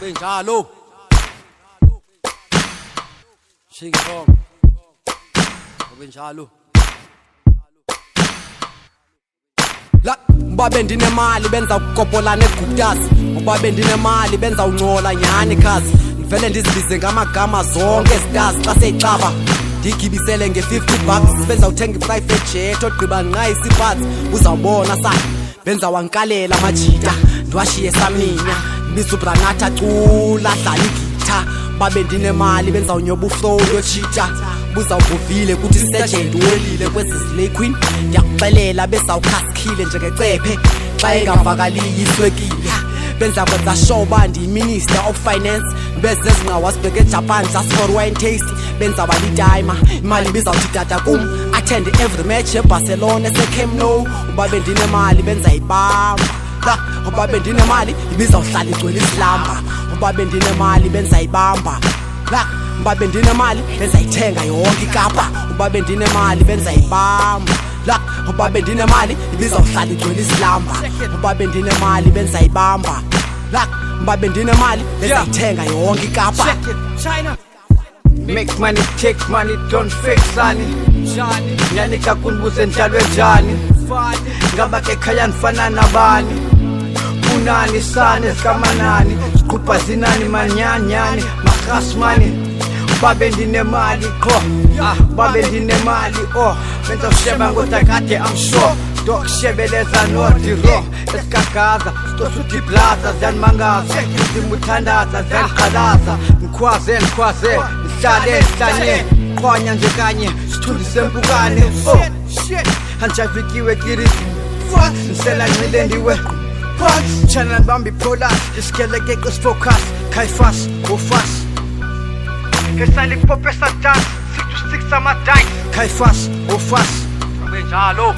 benjalo shake from benjalo la babe ndinemali benza ukukopola neguptasi babe ndinemali benza ungcola nyani khazi ngivele ndizibize ngamagama zonke stars xa seyicaba ndigibisele nge$50 benza uthenga i-private jet ogqiba nqa isiphatsi uzawubona sa benza wankalela amajita ndiwashiye saminya mbiza ubranatha cula dlala igitha babe ndinemali benza unyoba uflow yochita buzawuvuvile kuthi sergeant welile kwesizilay queen ndiyakuxelela besawukhaskile njengecephe xa engavakaliyo iswekile benza kwenza show bandi minister of finance bese zinqawa sibheke eJapan just for wine taste benza balitimer imali bizawuthi tata kum attend every match eBarcelona eseCamp Nou babe ndinemali benza ibamba la babe ndinemali ibizawuhlala igcwele isilamba babe ndinemali benza ibamba la babe ndinemali benza ithenga yonke ikapa babe ndinemali benza ibamba la babe ndinemali ibizawuhlala igcwele isilamba babe ndinemali benza ibamba la babe ndinemali benza ithenga yonke ikapa China make money take money don't fake sani njani yani kakunbuze njalo njani ngaba ke khaya nifana nabani kunani sane skamanani siqhupha zinani manyanyani makhasmani babe ndinemali kho babe ndinemali benza usheba ngotakade I'm sure dok shebeleza nodiro esikagaza stosuthi plaza zanmangaza zimuthandaza zanqalaza ngikhwaze ngihlale hlanye qonya nje kanye sithundise empukane shit hanjavikiwe kiri nsela ncile ndiwe channel bambi pola iskeleke kusfocus kaifas ofas kesali popesa dance 6 to 6 amadai kaifas ofas benjalo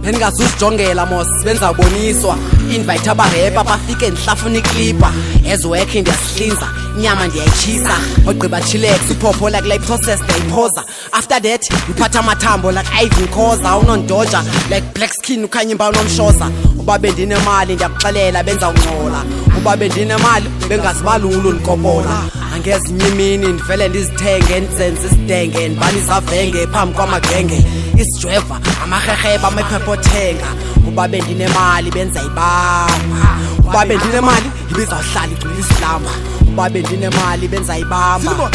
bengazuzijongela mos benza uboniswa invite abarapper bafike ndihlafuna iklipa as working ndiyasihlinza inyama ndiyayitshisa ogqiba chilex iphopho like life process ndiyayiphoza after that ngiphatha amathambo like Ivan Khoza unondoja like black skin ukhanya imba unomshoza ubabe ndinemali ndiyakuxelela benza ungcola ubabe ndinemali bengazibalulu ndikopola angezinye imini ndivele ndizithenge ndizenze isidenge ndibani zavenge phambi kwamagenge isijweva amarherheba amaphepothenga ubabe ndinemali benza ibamba ubabe ndinemali ibizawuhlala igcwele isilamba ubabe ndinemali benza ibamba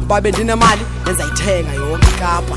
ubabe ndinemali benza ithenga yonke ikapa